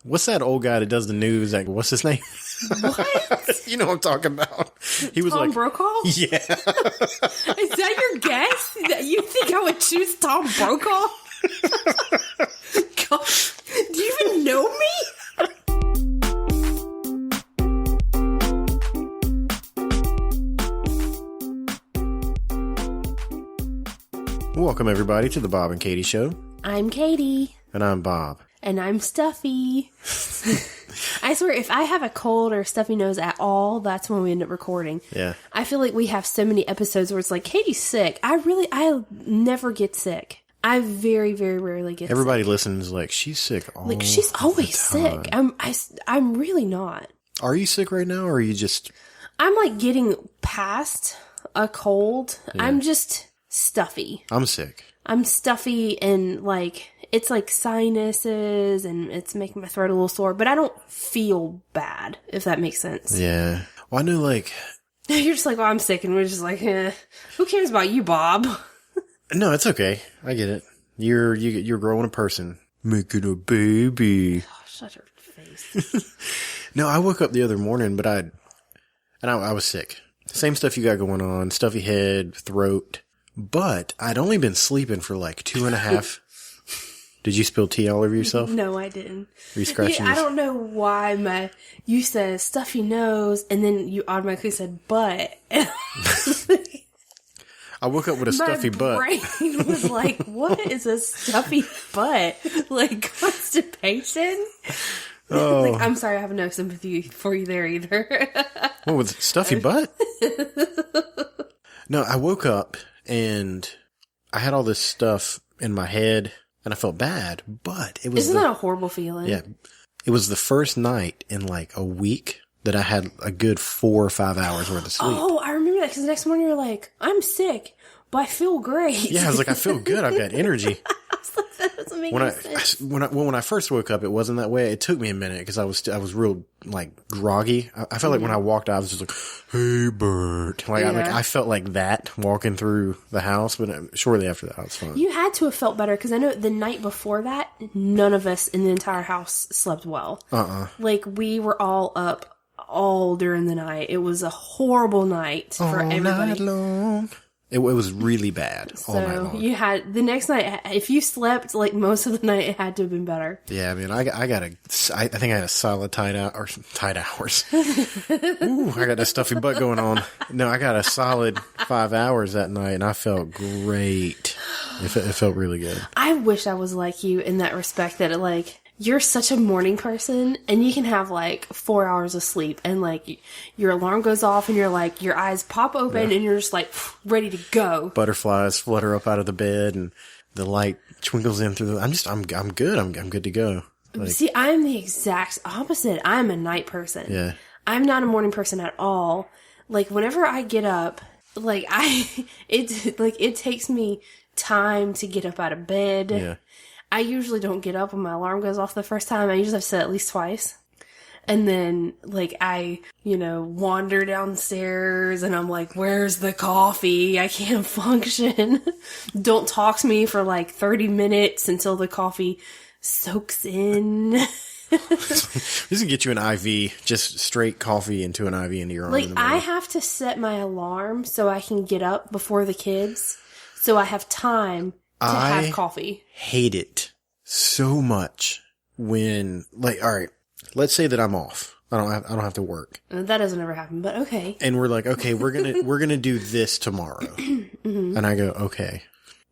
What's that old guy that does the news? Like, what's his name? What? You know what I'm talking about. He was Tom like, Brokaw? yeah. Is that your guess? That you think I would choose Tom Brokaw? God, do you even know me? Welcome, everybody, to the Bob and Katie Show. I'm Katie. And I'm Bob. And I'm Stuffy. I swear, if I have a cold or stuffy nose at all, that's when we end up recording. Yeah. I feel like we have so many episodes where it's like, Katie's sick. I never get sick. I very, very rarely get Everybody sick. listens like, she's sick all Like, she's always the time. sick. I'm really not. Are you sick right now, or are you just... I'm like getting past a cold. Yeah. I'm just stuffy. I'm sick. I'm stuffy and like, it's like sinuses and it's making my throat a little sore, but I don't feel bad, if that makes sense. Yeah. Well, I know, like... You're just like, well, I'm sick, and we're just like, who cares about you, Bob? No, it's okay. I get it. You're growing a person. Making a baby. Oh, shut your face. No, I woke up the other morning, but I was sick. Same stuff you got going on. Stuffy head, throat. But I'd only been sleeping for like 2.5. Did you spill tea all over yourself? No, I didn't. Were you scratching I don't know why you said stuffy nose, and then you automatically said butt. I woke up with a stuffy butt. My brain was like, what is a stuffy butt? Like constipation? Oh. Like, I'm sorry, I have no sympathy for you there either. What, with stuffy butt? No, I woke up and I had all this stuff in my head and I felt bad, but it was... Isn't that a horrible feeling? Yeah. It was the first night in like a week that I had a good 4 or 5 hours worth of sleep. Oh, I remember that because the next morning you're like, I'm sick, but I feel great. Yeah, I was like, I feel good. I've got energy. I was like, that doesn't make any sense. When I first woke up, it wasn't that way. It took me a minute because I was real like groggy. I felt like when I walked out, I was just like, "Hey, Bert." I felt like that walking through the house. But shortly after that, I was fine. You had to have felt better because I know the night before that, none of us in the entire house slept well. Like we were all up all during the night. It was a horrible night for everybody. Night long. It was really bad all night long. You had the next night. If you slept like most of the night, it had to have been better. Yeah, I mean, I think I had a solid tight hours. Ooh, I got that stuffy butt going on. No, I got a solid 5 hours that night, and I felt great. It felt really good. I wish I was like you in that respect. That like you're such a morning person, and you can have like 4 hours of sleep, and like your alarm goes off, and you're like your eyes pop open, and you're just like ready to go. Butterflies flutter up out of the bed, and the light twinkles in through the... I'm good. I'm good to go. Like, See, I'm the exact opposite. I'm a night person. yeah. I'm not a morning person at all. Like whenever I get up, like it takes me time to get up out of bed. Yeah. I usually don't get up when my alarm goes off the first time. I usually have to set it at least twice. And then, like, I, wander downstairs and I'm like, where's the coffee? I can't function. Don't talk to me for like 30 minutes until the coffee soaks in. This can get you an IV, just straight coffee into an IV into your arm. Like, I have to set my alarm so I can get up before the kids. So I have time to have coffee. Hate it so much when, like, all right, let's say that I'm off. I don't have to work. That doesn't ever happen, but okay. And we're like, okay, we're gonna do this tomorrow. Mm-hmm. And I go, okay,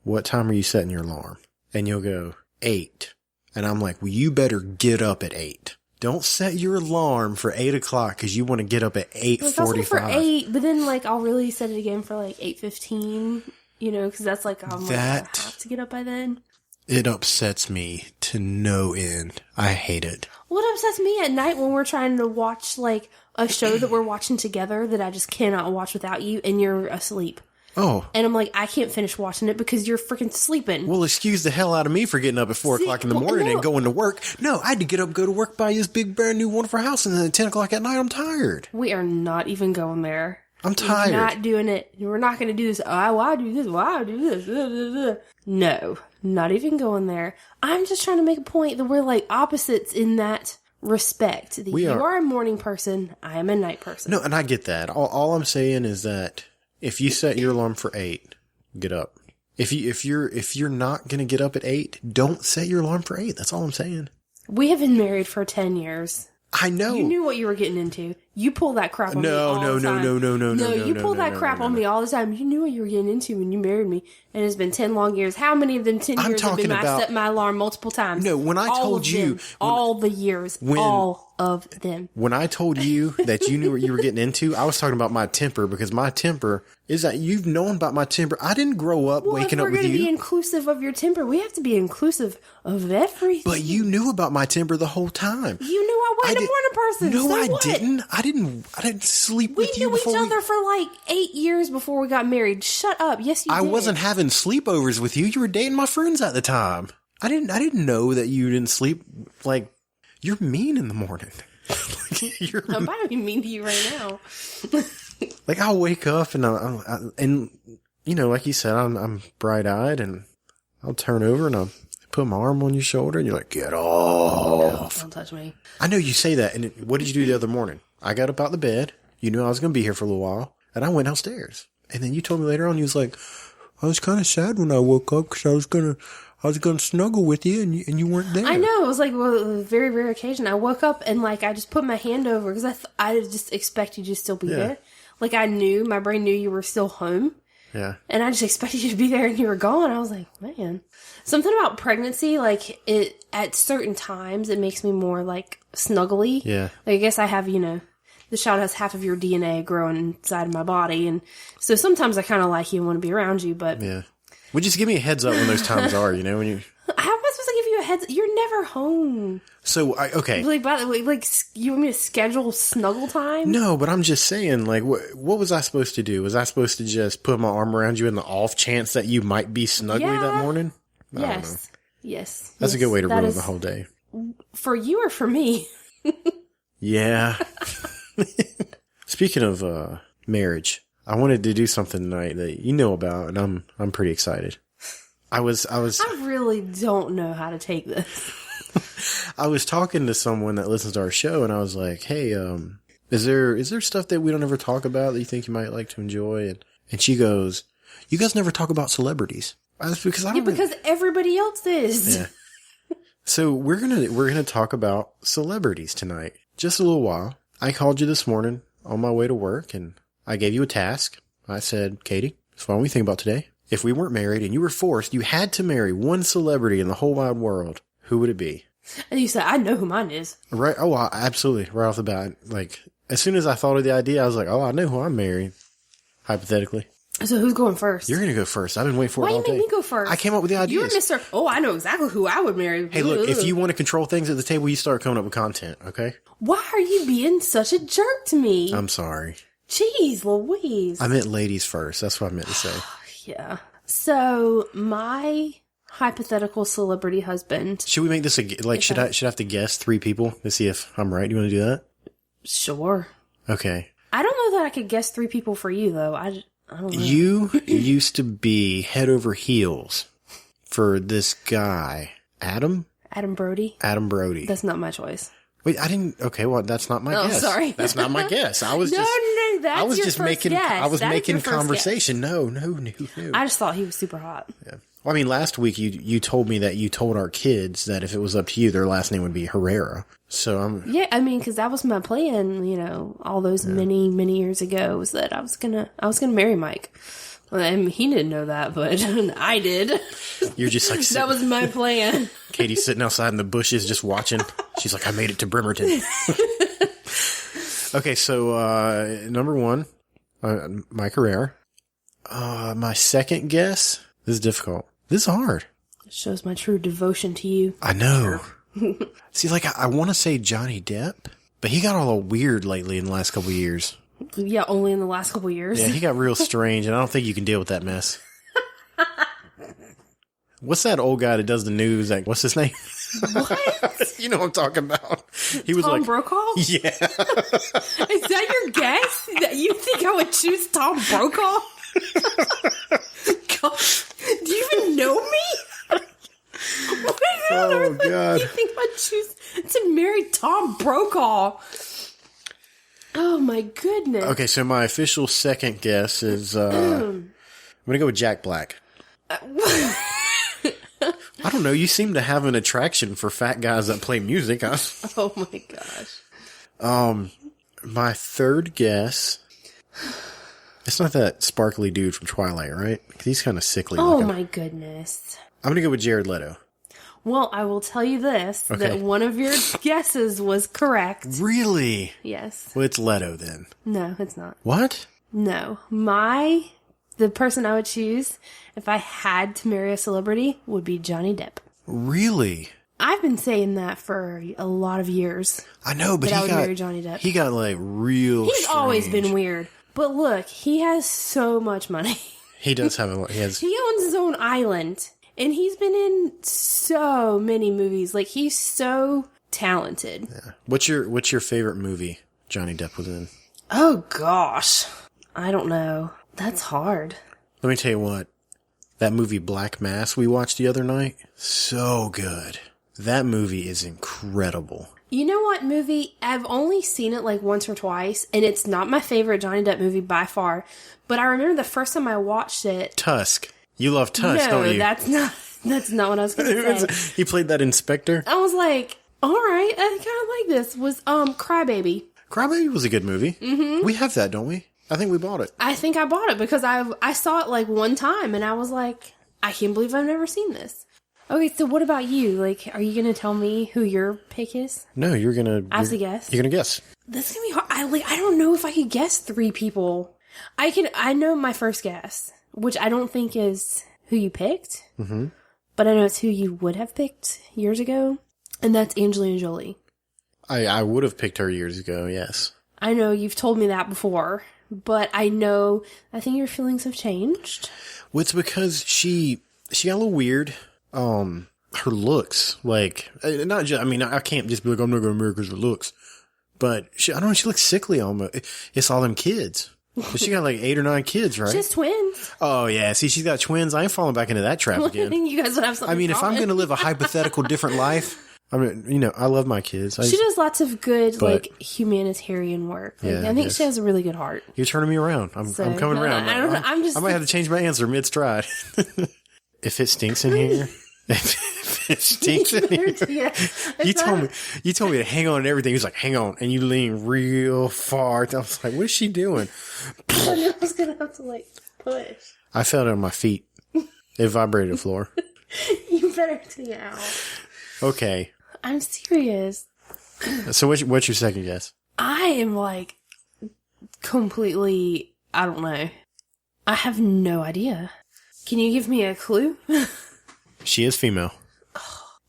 what time are you setting your alarm? And you'll go 8. And I'm like, well, you better get up at 8. Don't set your alarm for 8 o'clock because you want to get up at 8:45. For 8, but then like I'll really set it again for like 8:15. Because that's like, I have to get up by then. It upsets me to no end. I hate it. What upsets me at night when we're trying to watch like a show that we're watching together that I just cannot watch without you and you're asleep. Oh. And I'm like, I can't finish watching it because you're freaking sleeping. Well, excuse the hell out of me for getting up at 4 o'clock in the morning and going to work. No, I had to get up, go to work, buy this big, brand new, wonderful house, and then at 10 o'clock at night, I'm tired. We are not even going there. I'm tired. We're not doing it. We're not going to do this. Oh, why do this? Why do this? No, not even going there. I'm just trying to make a point that we're like opposites in that respect that you are. are a morning person, I am a night person. No, and I get that. All I'm saying is that if you set your alarm for 8, get up. If you're not gonna get up at 8, don't set your alarm for 8. That's all I'm saying. We have been married for 10 years. I know. You knew what you were getting into. You pull that crap on me all the time. No, you pull that crap on me all the time. You knew what you were getting into when you married me. And it's been 10 long years. How many of them 10 years have been I set my alarm multiple times? No, when I told you. All the years. All of them. When I told you that you knew what you were getting into, I was talking about my temper, because my temper is that you've known about my temper. I didn't grow up waking up with you. We're going to be inclusive of your temper. We have to be inclusive of everything. But you knew about my temper the whole time. You knew I wasn't a morning person. No, so I what? didn't. I didn't sleep with you before. We knew each other for like 8 years before we got married. Shut up. Yes, you did. I wasn't having sleepovers with you. You were dating my friends at the time. I didn't know that you didn't sleep. Like, you're mean in the morning. I'm about to be mean to you right now. Like, I'll wake up and you know, like you said, I'm bright eyed, and I'll turn over and I'll put my arm on your shoulder, and you're like, get off. No, don't touch me. I know you say that. And what did you do the other morning? I got up out of the bed. You knew I was going to be here for a little while, and I went downstairs. And then you told me later on, you was like, I was kind of sad when I woke up because I was gonna snuggle with you, and you weren't there. I know. It was like a very rare occasion. I woke up and like I just put my hand over because I just expected you to still be there. Like my brain knew you were still home. Yeah. And I just expected you to be there, and you were gone. I was like, man, something about pregnancy, like it at certain times, it makes me more like snuggly. Yeah. Like, I guess I have, the child has half of your DNA growing inside of my body, and so sometimes I kind of like you and want to be around you, but yeah. Well, just give me a heads up when those times are, when you. How am I supposed to give you a heads? You're never home. So okay. Like, by the way, like, you want me to schedule snuggle time? No, but I'm just saying, like, what was I supposed to do? Was I supposed to just put my arm around you in the off chance that you might be snuggly that morning? I don't know. Yes. That's a good way to ruin the whole day. For you or for me? Yeah. Speaking of marriage, I wanted to do something tonight that you know about, and I'm pretty excited. I really don't know how to take this. I was talking to someone that listens to our show, and I was like, "Hey, is there stuff that we don't ever talk about that you think you might like to enjoy?" And she goes, "You guys never talk about celebrities." Because everybody else is. Yeah. So we're gonna talk about celebrities tonight. Just a little while. I called you this morning on my way to work, and I gave you a task. I said, Katie, so why don't we think about today? If we weren't married and you were forced, you had to marry one celebrity in the whole wide world, who would it be? And you said, I know who mine is. Right. Oh, absolutely. Right off the bat. Like, as soon as I thought of the idea, I was like, oh, I know who I'm marrying. Hypothetically. So who's going first? You're going to go first. I've been waiting for it all day. Why you make me go first? I came up with the ideas. You're Mr. Oh, I know exactly who I would marry. Hey, look, if you want to control things at the table, you start coming up with content, okay? Why are you being such a jerk to me? I'm sorry. Jeez Louise. I meant ladies first. That's what I meant to say. Yeah. So, my hypothetical celebrity husband. Should we make this should I have to guess 3 people to see if I'm right? Do you want to do that? Sure. Okay. I don't know that I could guess 3 people for you, though. I don't know. You used to be head over heels for this guy. Adam Brody? Adam Brody. That's not my choice. Wait, I didn't. Okay, well, that's not my guess. Oh, sorry. That's not my guess. I was no, I was your just first making. Guess. I was that making conversation. No. I just thought he was super hot. Yeah. Well, I mean, last week you told me that you told our kids that if it was up to you, their last name would be Herrera. So I'm. Yeah, I mean, because that was my plan. All those many years ago, was that I was gonna marry Mike. Well, I mean, he didn't know that, but I did. You're just like that was my plan. Katie's sitting outside in the bushes just watching. She's like, I made it to Bremerton. Okay, so number 1, Mike Herrera. My second guess, this is difficult. This is hard. It shows my true devotion to you. I know. See, like, I want to say Johnny Depp, but he got all weird lately in the last couple of years. Yeah, only in the last couple of years. Yeah, he got real strange, and I don't think you can deal with that mess. What's that old guy that does the news? Like, what's his name? What? You know what I'm talking about. He was Tom like Brokaw? Yeah. Is that your guess? That you think I would choose Tom Brokaw? God, do you even know me? What is Oh, God. You think I'd choose to marry Tom Brokaw? Oh, my goodness. Okay, so my official second guess is, I'm going to go with Jack Black. I don't know. You seem to have an attraction for fat guys that play music. Oh, my gosh. My third guess. It's not that sparkly dude from Twilight, right? He's kind of sickly Oh, looking. my goodness. I'm going to go with Jared Leto. Well, I will tell you this, that one of your guesses was correct. Really? Yes. Well, it's Leto then. No, it's not. What? No. The person I would choose if I had to marry a celebrity would be Johnny Depp. Really? I've been saying that for a lot of years. I know, but I would marry Johnny Depp. He got like real He's always strange. been weird. But look, he has so much money. He does have a... He owns his own island. And he's been in so many movies. Like, he's so talented. Yeah. What's your favorite movie Johnny Depp was in? Oh, gosh. I don't know. That's hard. Let me tell you what. That movie Black Mass we watched the other night, so good. That movie is incredible. You know what movie? I've only seen it like once or twice, and it's not my favorite Johnny Depp movie by far. But I remember the first time I watched it. Tusk. You love Tusk, don't you? That's not what I was going to say. He played that inspector. I was like, all right, I kind of like this. Was Crybaby. Crybaby was a good movie. Mm-hmm. We have that, don't we? I think we bought it. I think I bought it because I saw it like one time, and I was like, I can't believe I've never seen this. Okay, so what about you? Like, are you going to tell me who your pick is? No, you're going to... I have to guess? You're going to guess. This is going to be hard. I don't know if I could guess 3 people. I know my first guess, which I don't think is who you picked. Mm-hmm. But I know it's who you would have picked years ago. And that's Angelina Jolie. I would have picked her years ago, yes. I know you've told me that before. But I think your feelings have changed. Well, it's because she got a little weird. Her looks, like, not just, I mean, I can't just be like, I'm not going to marry because of her looks. But I don't know, she looks sickly almost. It's all them kids. But she got like 8 or 9 kids, right? She has twins. Oh, yeah. See, she's got twins. I ain't falling back into that trap I again. think you guys would have something I mean, if I'm going to live a hypothetical different life, I mean, I love my kids. She does lots of good, like, humanitarian work. Like, Yeah, I think she has a really good heart. You're turning me around. I'm coming around. I might have to change my answer mid-stride. If it stinks in here... If it stinks in here. Yeah, You told me to hang on and everything. He was like, hang on. And you lean real far. I was like, what is she doing? I was going to have to, like, push. I fell on my feet. It vibrated the floor. You better take it out. Okay. I'm serious. So what's your second guess? I am, like, completely, I don't know. I have no idea. Can you give me a clue? She is female.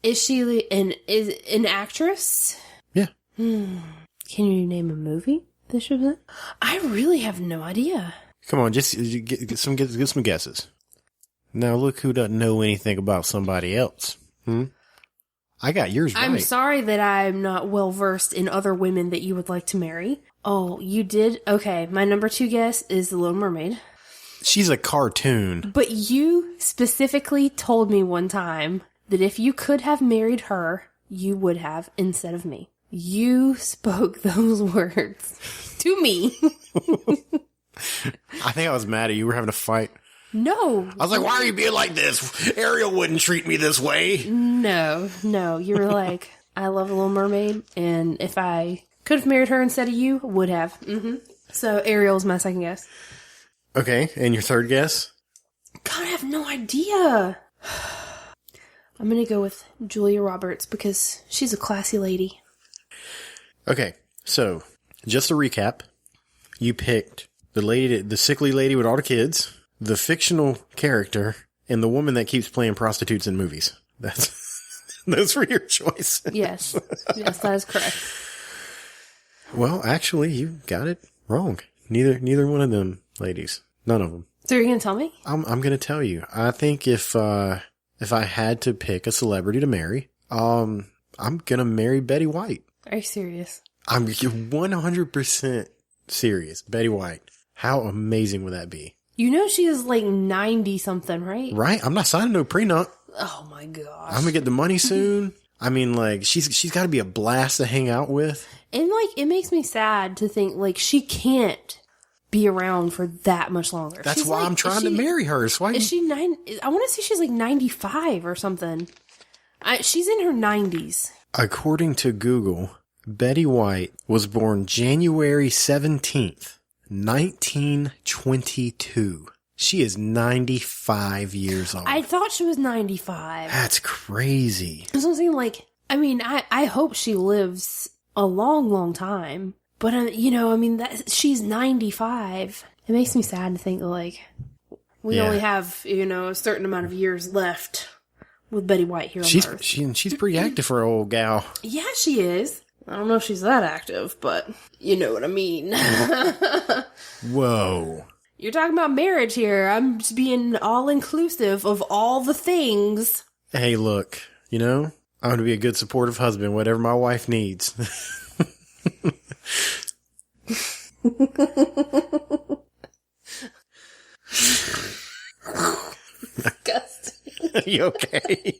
Is she an actress? Yeah. Can you name a movie that she was in? I really have no idea. Come on, just get some guesses. Now look who doesn't know anything about somebody else. I got yours right. I'm sorry that I'm not well versed in other women that you would like to marry. Oh, you did? Okay, my number 2 guess is The Little Mermaid. She's a cartoon. But you specifically told me one time that if you could have married her, you would have instead of me. You spoke those words to me. I think I was mad at you. We were having a fight. No. I was like, why are you being like this? Ariel wouldn't treat me this way. No. You were like, I love The Little Mermaid, and if I could have married her instead of you, would have. Mm-hmm. So Ariel's my second guess. Okay, and your third guess? God, I have no idea. I'm going to go with Julia Roberts because she's a classy lady. Okay, so just to recap, you picked the sickly lady with all the kids, the fictional character, and the woman that keeps playing prostitutes in movies. Those were your choices. Yes, that is correct. Well, actually, you got it wrong. Neither one of them ladies. None of them. So you're going to tell me? I'm going to tell you. I think if I had to pick a celebrity to marry, I'm going to marry Betty White. Are you serious? I'm 100% serious. Betty White. How amazing would that be? You know she is like 90 something, right? Right? I'm not signing no prenup. Oh my gosh. I'm gonna get the money soon. I mean, like, she's got to be a blast to hang out with. And, like, it makes me sad to think, like, she can't be around for that much longer. That's why I'm trying to marry her. So is she I want to say she's, like, 95 or something. She's in her 90s. According to Google, Betty White was born January 17th, 1922. She is 95 years old. I thought she was 95. That's crazy. So I'm saying, like, I mean, I hope she lives a long, long time. But, you know, I mean, she's 95. It makes me sad to think, like, we only have, you know, a certain amount of years left with Betty White here on Earth. She's pretty active for an old gal. Yeah, she is. I don't know if she's that active, but you know what I mean. Whoa. You're talking about marriage here. I'm just being all-inclusive of all the things. Hey, look, you know, I'm going to be a good supportive husband, whatever my wife needs. Disgusting. You okay?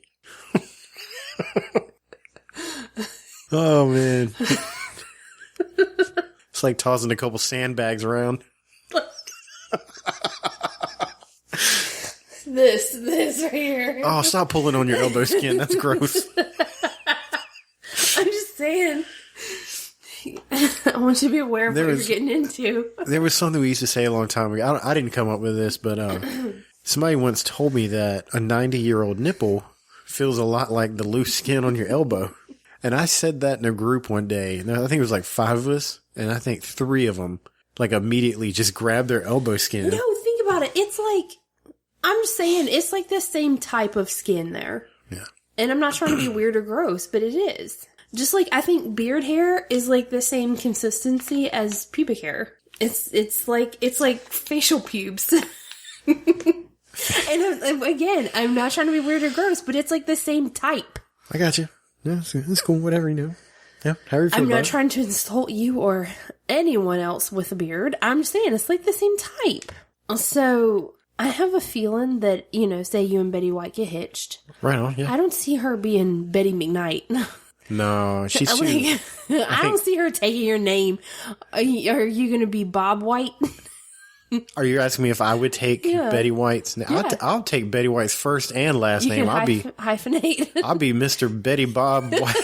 Oh, man. It's like tossing a couple sandbags around. This right here. Oh, stop pulling on your elbow skin. That's gross. I'm just saying. I want you to be aware of what you're getting into. There was something we used to say a long time ago. I didn't come up with this, but somebody once told me that a 90-year-old nipple feels a lot like the loose skin on your elbow. And I said that in a group one day. And I think it was like 5 of us. And I think 3 of them like immediately just grabbed their elbow skin. No, think about it. It's like, I'm just saying, it's like the same type of skin there. Yeah. And I'm not trying to be weird or gross, but it is. Just like I think beard hair is like the same consistency as pubic hair. It's like facial pubes. And again, I'm not trying to be weird or gross, but it's like the same type. I got you. Yeah, it's cool. Whatever, you know. Yeah, however you feel I'm about not it. trying to insult you or anyone else with a beard. I'm just saying it's like the same type. So I have a feeling that, you know, say you and Betty White get hitched. Right on, yeah. I don't see her being Betty McKnight. No, she's too... I don't see her taking your name. Are you going to be Bob White? Are you asking me if I would take Betty White's name? Yeah. I'll take Betty White's first and last name. I'll be hyphenate. I'll be Mr. Betty Bob White.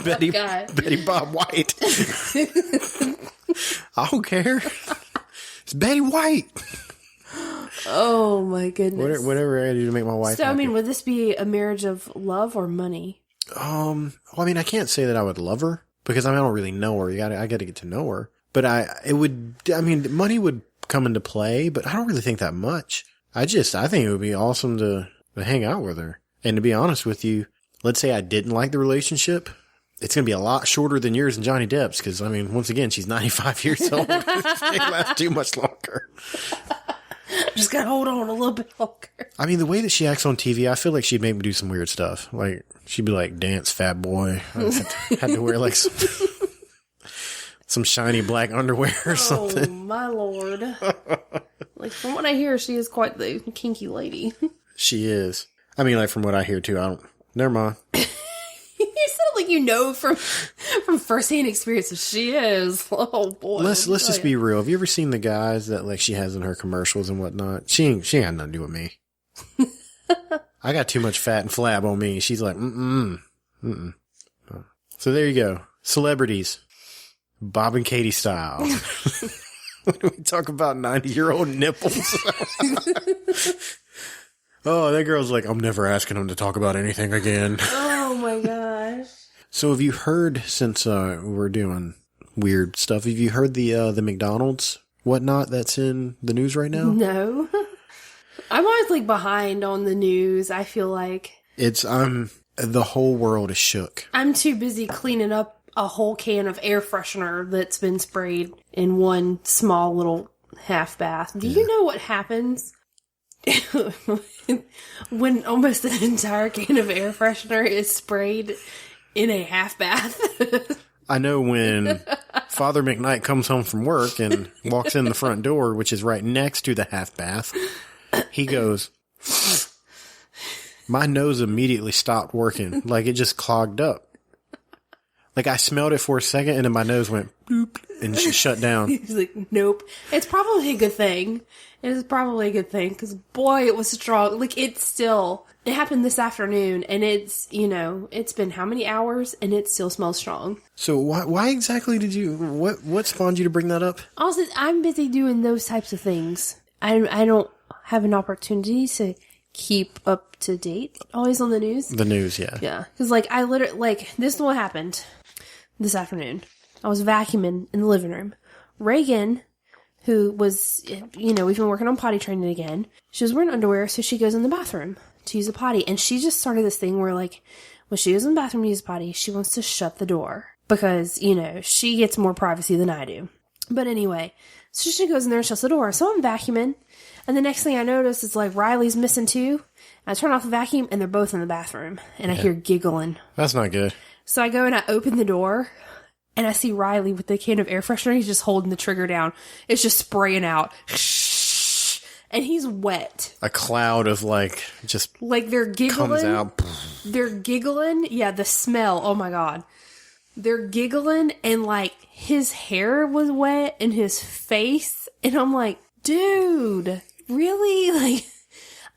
Betty Bob White. I don't care. It's Betty White. Oh my goodness. Whatever I gotta do to make my wife So, happy. I mean, would this be a marriage of love or money? Well, I mean, I can't say that I would love her because I don't really know her. I gotta get to know her. But money would come into play, but I don't really think that much. I think it would be awesome to hang out with her. And to be honest with you, let's say I didn't like the relationship. It's going to be a lot shorter than yours and Johnny Depp's because, I mean, once again, she's 95 years old. It can't last too much longer. Just gotta hold on a little bit longer. I mean, the way that she acts on TV, I feel like she'd make me do some weird stuff. Like, she'd be like, dance, fat boy. I had to wear like some shiny black underwear or something. Oh, my lord. Like, from what I hear, she is quite the kinky lady. She is. I mean, like, from what I hear, too. Never mind. You sound like you know from first-hand experiences. She is. Oh, boy. Let's just be real. Have you ever seen the guys that, like, she has in her commercials and whatnot? She ain't got nothing to do with me. I got too much fat and flab on me. She's like, mm-mm. So there you go. Celebrities. Bob and Katie style. When we talk about 90-year-old nipples. Oh, that girl's like, I'm never asking him to talk about anything again. Oh my gosh. So have you heard, since we're doing weird stuff, have you heard the McDonald's whatnot that's in the news right now? No. I'm always like behind on the news, I feel like. The whole world is shook. I'm too busy cleaning up a whole can of air freshener that's been sprayed in one small little half bath. Do you know what happens when almost an entire can of air freshener is sprayed in a half bath? I know when Father McKnight comes home from work and walks in the front door, which is right next to the half bath, he goes, my nose immediately stopped working. Like, it just clogged up. Like, I smelled it for a second, and then my nose went bloop, and just shut down. He's like, nope. It's probably a good thing. It is probably a good thing, because boy, it was strong. Like, it happened this afternoon, and it's, it's been how many hours, and it still smells strong. So why exactly did you, what spawned you to bring that up? Also, I'm busy doing those types of things. I don't have an opportunity to keep up to date always on the news. The news, yeah. Yeah. Because, I literally, this is what happened this afternoon. I was vacuuming in the living room. Reagan, who was, we've been working on potty training again. She was wearing underwear, so she goes in the bathroom to use a potty. And she just started this thing where, when she goes in the bathroom to use a potty, she wants to shut the door. Because, she gets more privacy than I do. But anyway, so she goes in there and shuts the door. So I'm vacuuming. And the next thing I notice is, Riley's missing too. I turn off the vacuum, and they're both in the bathroom. And I hear giggling. That's not good. So I go and I open the door, and I see Riley with the can of air freshener. He's just holding the trigger down. It's just spraying out. And he's wet. A cloud of, just they're giggling. comes out. They're giggling. Yeah, the smell. Oh, my God. They're giggling, and, his hair was wet, and his face. And I'm like, dude, really?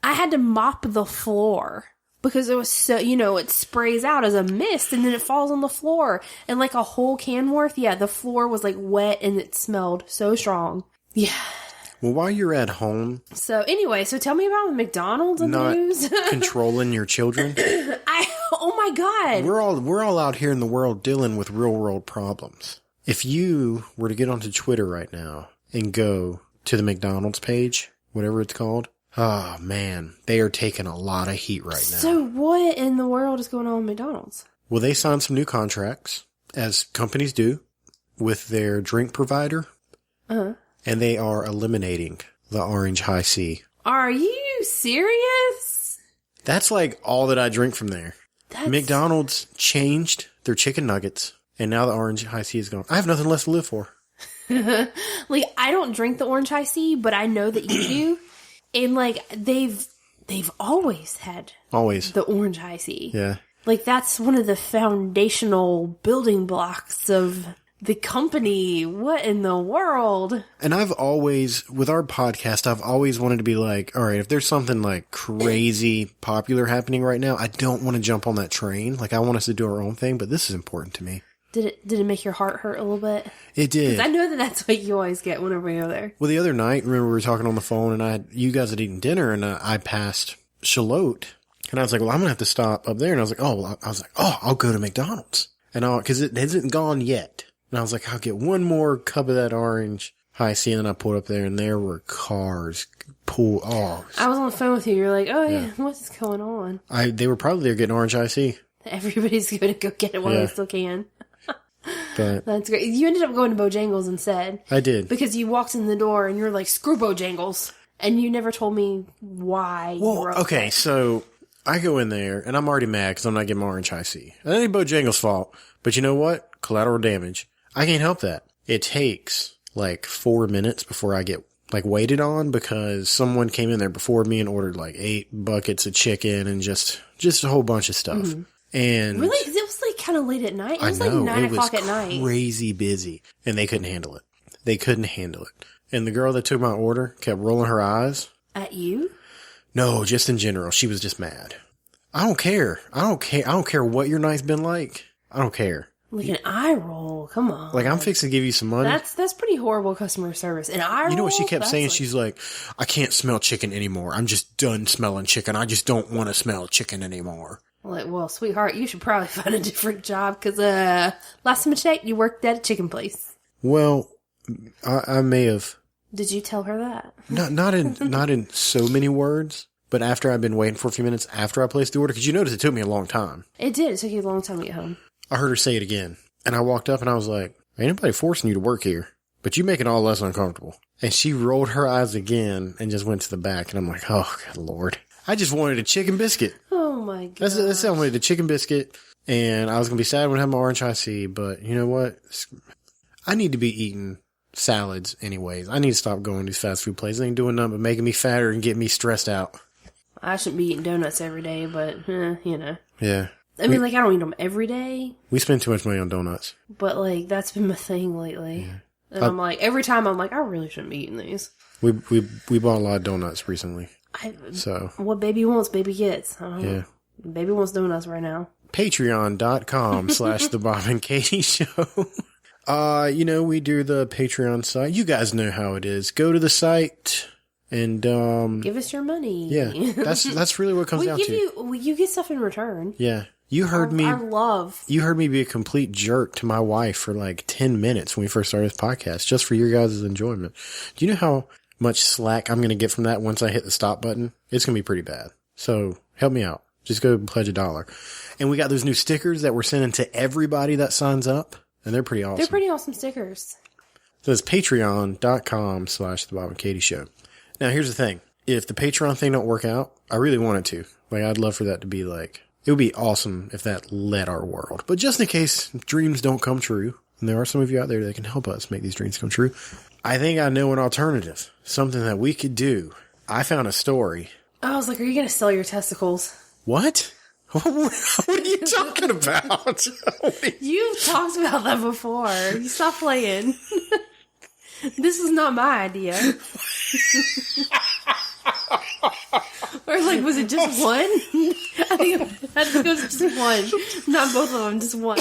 I had to mop the floor. Because it was so, it sprays out as a mist, and then it falls on the floor. And a whole can worth, the floor was wet, and it smelled so strong. Yeah. Well, while you're at home... So, anyway, tell me about the McDonald's and the news. Controlling your children. Oh my God. We're all out here in the world dealing with real world problems. If you were to get onto Twitter right now and go to the McDonald's page, whatever it's called... Oh, man. They are taking a lot of heat right now. So what in the world is going on with McDonald's? Well, they signed some new contracts, as companies do, with their drink provider. Uh-huh. And they are eliminating the Orange High C. Are you serious? That's all that I drink from there. McDonald's changed their chicken nuggets, and now the Orange High C is gone. I have nothing left to live for. I don't drink the Orange High C, but I know that you do. And, they've always had... Always. The Orange High C. Yeah. That's one of the foundational building blocks of the company. What in the world? And I've always, with our podcast, I've always wanted to be all right, if there's something, crazy popular happening right now, I don't want to jump on that train. I want us to do our own thing, but this is important to me. Did it make your heart hurt a little bit? It did. 'Cause I know that's what you always get whenever you go there. Well, the other night, remember we were talking on the phone, and you guys had eaten dinner, and I passed Charlotte, and I was like, well, I'm gonna have to stop up there, and I was like, I'll go to McDonald's, and because it hasn't gone yet, and I was like, I'll get one more cup of that Orange High C, and then I pulled up there, and there were cars pulled. Oh, I was on the phone with you. You're like, oh yeah, what's going on? They were probably there getting Orange High C. Everybody's going to go get it while they still can. But that's great. You ended up going to Bojangles instead. I did. Because you walked in the door and you're like, screw Bojangles. And you never told me why you were upset. Okay, so I go in there and I'm already mad because I'm not getting my Orange High C. That ain't Bojangles' fault. But you know what? Collateral damage. I can't help that. It takes 4 minutes before I get waited on because someone came in there before me and ordered 8 buckets of chicken and just a whole bunch of stuff. Mm-hmm. And really? Because it was kind of late at night. It was 9 o'clock at night. Crazy busy. And they couldn't handle it. And the girl that took my order kept rolling her eyes. At you? No, just in general. She was just mad. I don't care. I don't care what your night's been like. I don't care. An eye roll. Come on. I'm fixing to give you some money. That's pretty horrible customer service. An eye roll? You know what she kept saying? She's like, I can't smell chicken anymore. I'm just done smelling chicken. I just don't want to smell chicken anymore. Well, sweetheart, you should probably find a different job because last time I checked, you worked at a chicken place. Well, I may have. Did you tell her that? Not in so many words, but after I've been waiting for a few minutes after I placed the order, because you noticed it took me a long time. It did. It took you a long time to get home. I heard her say it again, and I walked up and I was like, ain't nobody forcing you to work here, but you make it all less uncomfortable. And she rolled her eyes again and just went to the back, and I'm like, oh, good Lord. I just wanted a chicken biscuit. Oh, my God. That's how I wanted a chicken biscuit, and I was going to be sad when I had my Orange High C, but you know what? I need to be eating salads anyways. I need to stop going to these fast food places. They ain't doing nothing but making me fatter and getting me stressed out. I shouldn't be eating donuts every day, but, you know. Yeah. I mean, like, I don't eat them every day, We spend too much money on donuts. but, like, that's been my thing lately. And I'm like, every time I'm like, I really shouldn't be eating these. We bought a lot of donuts recently. So, What baby wants, baby gets. I don't know. yeah. Baby wants donuts right now. Patreon.com/The Bob and Katie Show. You know, we do the Patreon site. You guys know how it is. Go to the site and, Give us your money. yeah, that's really what it comes down to. You get stuff in return. Yeah. You heard me. I love. You heard me be a complete jerk to my wife for like 10 minutes when we first started this podcast, just for your guys' enjoyment. Do you know how much slack I'm going to get from that once I hit the stop button? It's going to be pretty bad. So help me out. Just go pledge $1. And we got those new stickers that we're sending to everybody that signs up. And they're pretty awesome. They're pretty awesome stickers. So it's patreon.com/The Bob and Katie Show. Now here's the thing. If the Patreon thing don't work out, I really want it to. Like, I'd love for that to be like, it would be awesome if that led our world. But just in case dreams don't come true, and there are some of you out there that can help us make these dreams come true, I think I know an alternative. Something that we could do. I found a story. I was like, are you going to sell your testicles? What? What are you talking about? You've talked about that before. You stop playing. This is not my idea. Or like, was it just one? I think it was just one. Not both of them, just one.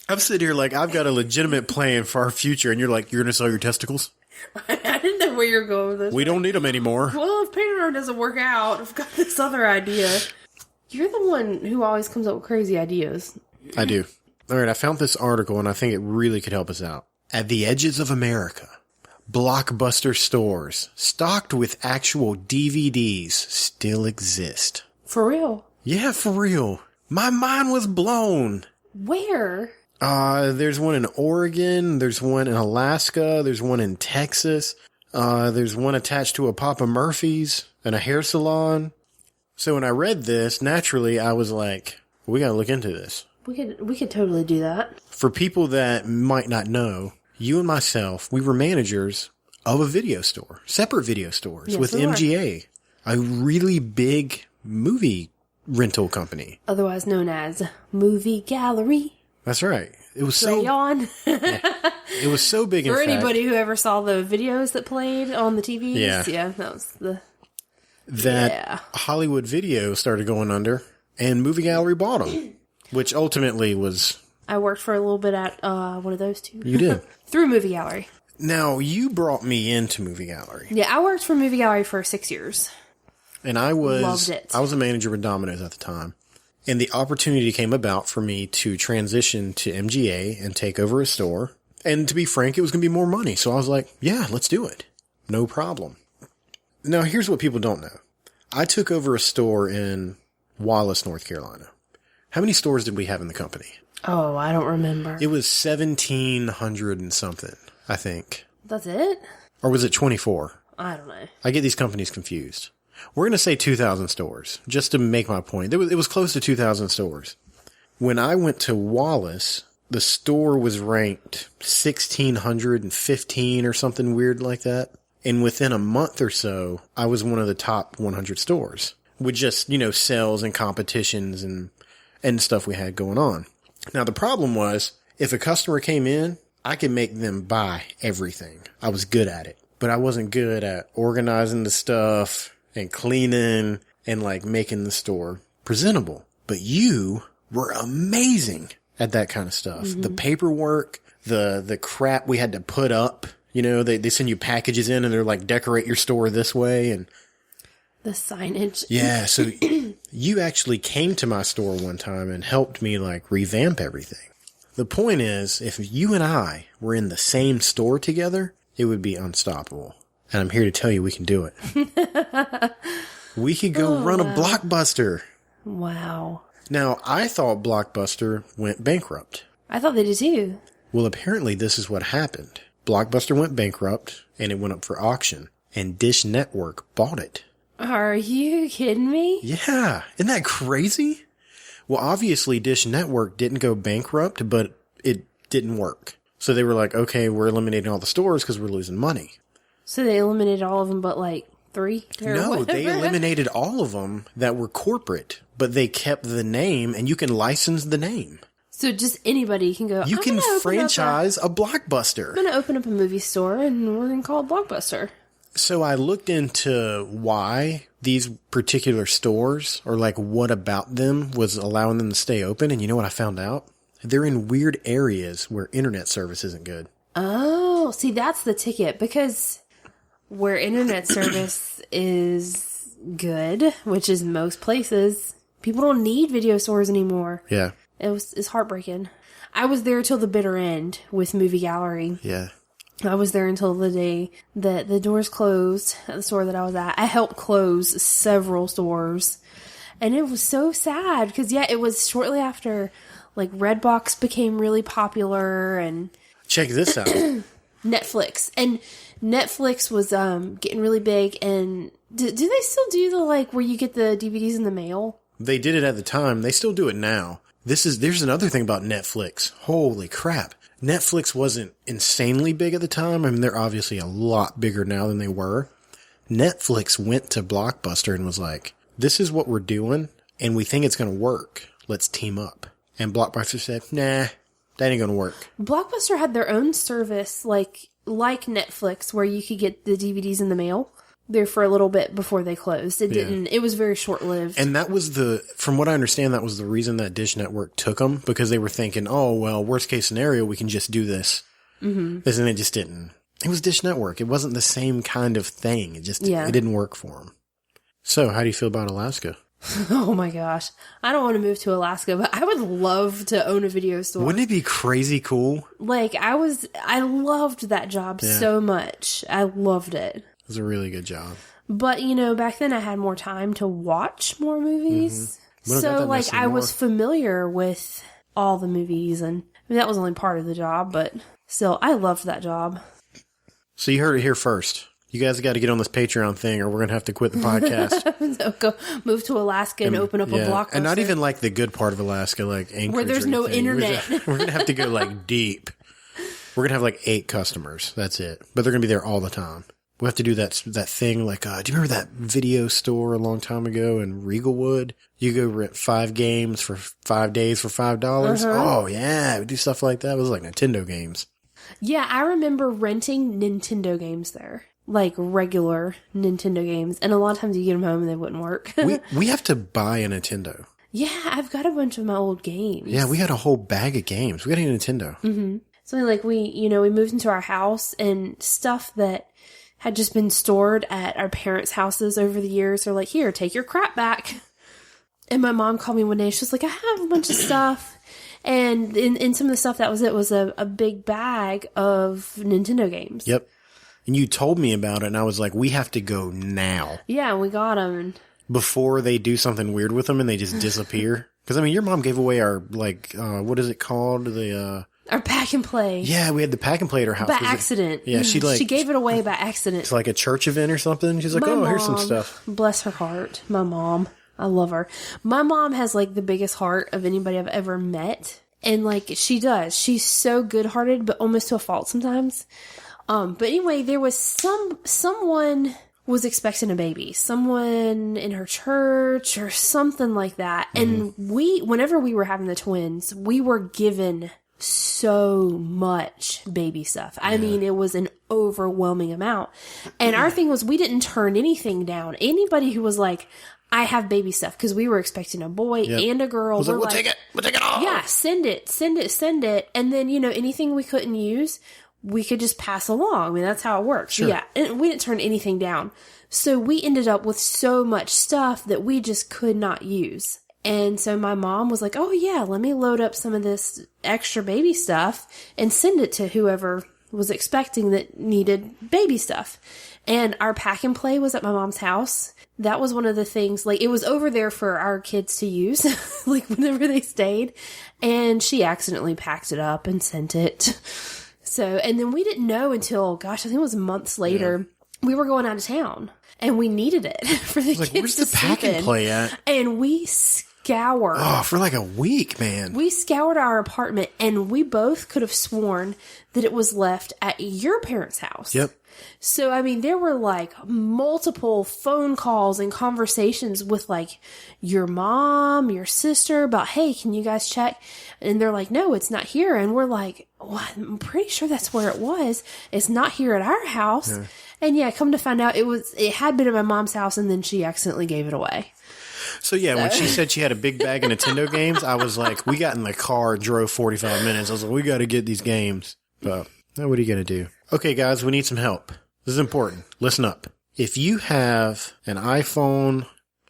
I'm sitting here like I've got a legitimate plan for our future, and you're like, you're going to sell your testicles? I didn't know where you're going with this. We don't need them anymore. Well, if Patreon doesn't work out, I've got this other idea. You're the one who always comes up with crazy ideas. I do. All right, I found this article, and I think it really could help us out. At the edges of America, Blockbuster stores stocked with actual DVDs still exist. For real? Yeah, for real. My mind was blown. Where? There's one in Oregon. There's one in Alaska. There's one in Texas. There's one attached to a Papa Murphy's and a hair salon. So when I read this, naturally, I was like, we gotta look into this. We could totally do that. For people that might not know, you and myself, we were managers of a video store, separate video stores with MGA, a really big movie rental company. Otherwise known as Movie Gallery. That's right. It was Play so on. it was so big. For in anybody who ever saw the videos that played on the TVs, yeah, that was Hollywood Video started going under, and Movie Gallery bought them, which ultimately was. I worked for a little bit at one of those two. You did through Movie Gallery. Now you brought me into Movie Gallery. Yeah, I worked for Movie Gallery for 6 years. And I was loved it. I was a manager with Domino's at the time. And the opportunity came about for me to transition to MGA and take over a store. And to be frank, it was going to be more money. So I was like, yeah, let's do it. No problem. Now, here's what people don't know. I took over a store in Wallace, North Carolina. How many stores did we have in the company? Oh, I don't remember. It was 1,700 and something, I think. That's it? Or was it 24? I don't know. I get these companies confused. We're going to say 2,000 stores, just to make my point. It was close to 2,000 stores. When I went to Wallace, the store was ranked 1,615 or something weird like that. And within a month or so, I was one of the top 100 stores with just, sales and competitions and stuff we had going on. Now, the problem was, if a customer came in, I could make them buy everything. I was good at it, but I wasn't good at organizing the stuff and cleaning and making the store presentable. But you were amazing at that kind of stuff. Mm-hmm. The paperwork, the crap we had to put up. They send you packages in and they're like, decorate your store this way. And the signage. Yeah. So you actually came to my store one time and helped me revamp everything. The point is, if you and I were in the same store together, it would be unstoppable. And I'm here to tell you we can do it. We could go run a Blockbuster. Wow. Now, I thought Blockbuster went bankrupt. I thought they did too. Well, apparently this is what happened. Blockbuster went bankrupt, and it went up for auction, and Dish Network bought it. Are you kidding me? Yeah. Isn't that crazy? Well, obviously Dish Network didn't go bankrupt, but it didn't work. So they were like, okay, we're eliminating all the stores because we're losing money. So they eliminated all of them but 3 or No, they whatever. eliminated all of them that were corporate, but they kept the name, and you can license the name. So just anybody can go, You I'm can gonna open franchise a Blockbuster. I'm going to open up a movie store and we're going to call it Blockbuster. So I looked into why these particular stores, or like what about them was allowing them to stay open. And you know what I found out? They're in weird areas where internet service isn't good. Oh, see, that's the ticket, because where internet service is good, which is most places, people don't need video stores anymore. Yeah. It's heartbreaking. I was there till the bitter end with Movie Gallery. Yeah. I was there until the day that the doors closed at the store that I was at. I helped close several stores. And it was so sad because, yeah, it was shortly after, like, Redbox became really popular and Check this out. Netflix. And Netflix was getting really big. And do they still do the, like, where you get the DVDs in the mail? They did it at the time. They still do it now. There's another thing about Netflix. Holy crap. Netflix wasn't insanely big at the time. I mean, they're obviously a lot bigger now than they were. Netflix went to Blockbuster and was like, this is what we're doing, and we think it's going to work. Let's team up. And Blockbuster said, nah, that ain't going to work. Blockbuster had their own service, like Netflix, where you could get the DVDs in the mail there for a little bit before they closed. It was very short-lived. And that was from what I understand, that was the reason that Dish Network took them, because they were thinking, oh, well, worst case scenario, we can just do this. Mm-hmm. And it just didn't. It was Dish Network. It wasn't the same kind of thing. It didn't work for them. So, how do you feel about Alaska? Oh my gosh. I don't want to move to Alaska, but I would love to own a video store. Wouldn't it be crazy cool? Like, I loved that job so much. I loved it. It was a really good job. But, back then I had more time to watch more movies. Mm-hmm. So, like, I was familiar with all the movies, and I mean, that was only part of the job, but still, I loved that job. So you heard it here first. You guys got to get on this Patreon thing, or we're going to have to quit the podcast. So go move to Alaska and open up a Blockbuster. And not even like the good part of Alaska, like Anchorage, where there's no internet. We're going to have to go like deep. We're going to have like 8 customers. That's it. But they're going to be there all the time. We have to do that thing like, do you remember that video store a long time ago in Riegelwood? You go rent 5 games for 5 days for $5. Oh yeah, we do stuff like that. It was like Nintendo games. Yeah, I remember renting Nintendo games there. Like regular Nintendo games. And a lot of times you get them home and they wouldn't work. we have to buy a Nintendo. Yeah, I've got a bunch of my old games. Yeah, we had a whole bag of games. We got a Nintendo. Mm-hmm. So like we moved into our house, and stuff that had just been stored at our parents' houses over the years are like, here, take your crap back. And my mom called me one day. She was like, I have a bunch of stuff. And in some of the stuff that was a big bag of Nintendo games. Yep. And you told me about it, and I was like, we have to go now. Yeah, we got them. Before they do something weird with them and they just disappear. Because, I mean, your mom gave away our, like, what is it called? Our pack and play. Yeah, we had the pack and play at her house. By accident. Yeah, she gave it away by accident. It's like a church event or something. She's like, here's some stuff. Bless her heart. My mom. I love her. My mom has, like, the biggest heart of anybody I've ever met. And, like, she does. She's so good-hearted, but almost to a fault sometimes. But anyway, there was someone was expecting a baby. Someone in her church or something like that. And whenever we were having the twins, we were given so much baby stuff. I mean, it was an overwhelming amount. And our thing was, we didn't turn anything down. Anybody who was like, I have baby stuff, because we were expecting a boy and a girl. We're like, we'll take it all. Yeah, send it. And then, anything we couldn't use, we could just pass along. I mean, that's how it works. Sure. Yeah, and we didn't turn anything down. So we ended up with so much stuff that we just could not use. And so my mom was like, oh yeah, let me load up some of this extra baby stuff and send it to whoever was expecting that needed baby stuff. And our pack and play was at my mom's house. That was one of the things, like, it was over there for our kids to use, like, whenever they stayed. And she accidentally packed it up and sent it. So, and then we didn't know until, gosh, I think it was months later, we were going out of town. And we needed it for the kids Where's to the pack and play at? And we scour. Oh, for like a week, man. We scoured our apartment, and we both could have sworn that it was left at your parents' house. Yep. So, I mean, there were like multiple phone calls and conversations with like your mom, your sister about, hey, can you guys check? And they're like, no, it's not here. And we're like, well, I'm pretty sure that's where it was. It's not here at our house. Yeah. And yeah, come to find out it had been at my mom's house, and then she accidentally gave it away. So yeah, when she said she had a big bag of Nintendo games, I was like, we got in the car and drove 45 minutes. I was like, we got to get these games. But what are you going to do? Okay, guys, we need some help. This is important. Listen up. If you have an iPhone,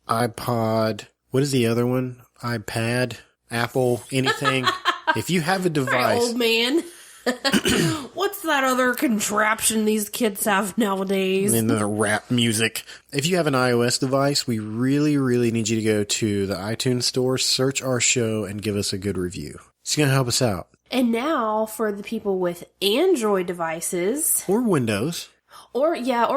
iPod, what is the other one? iPad, Apple, anything. If you have a device. Right, old man. What's that other contraption these kids have nowadays? And the rap music. If you have an iOS device, we really, really need you to go to the iTunes store, search our show, and give us a good review. It's going to help us out. And now for the people with Android devices. Or Windows. Or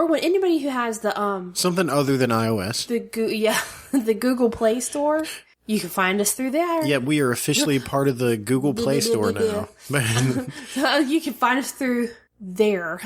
when anybody who has the something other than iOS. The Google Play Store. You can find us through there. Yeah, we are officially part of the Google Play Store now. You can find us through there.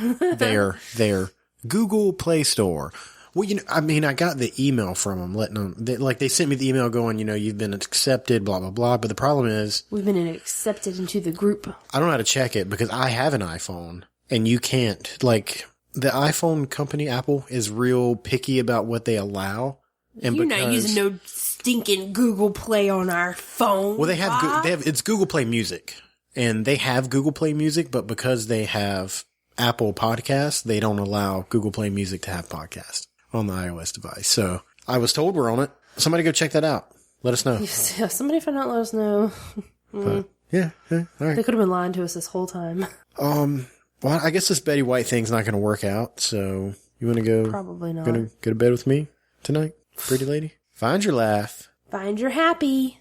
there. Google Play Store. Well, I got the email from them letting them, they sent me the email going, you've been accepted, blah, blah, blah. But the problem is, we've been accepted into the group. I don't know how to check it because I have an iPhone and you can't. The iPhone company, Apple, is real picky about what they allow. And you're not using no stinking Google Play on our phone. Well, it's Google Play Music, and they have Google Play Music, but because they have Apple Podcasts, they don't allow Google Play Music to have podcasts on the iOS device. So I was told we're on it. Somebody go check that out. Let us know. Yeah, somebody find out, let us know. Yeah, all right. They could have been lying to us this whole time. Well, I guess this Betty White thing's not going to work out, so you want to go? Probably not. Going to go to bed with me tonight, pretty lady? Find your laugh. Find your happy.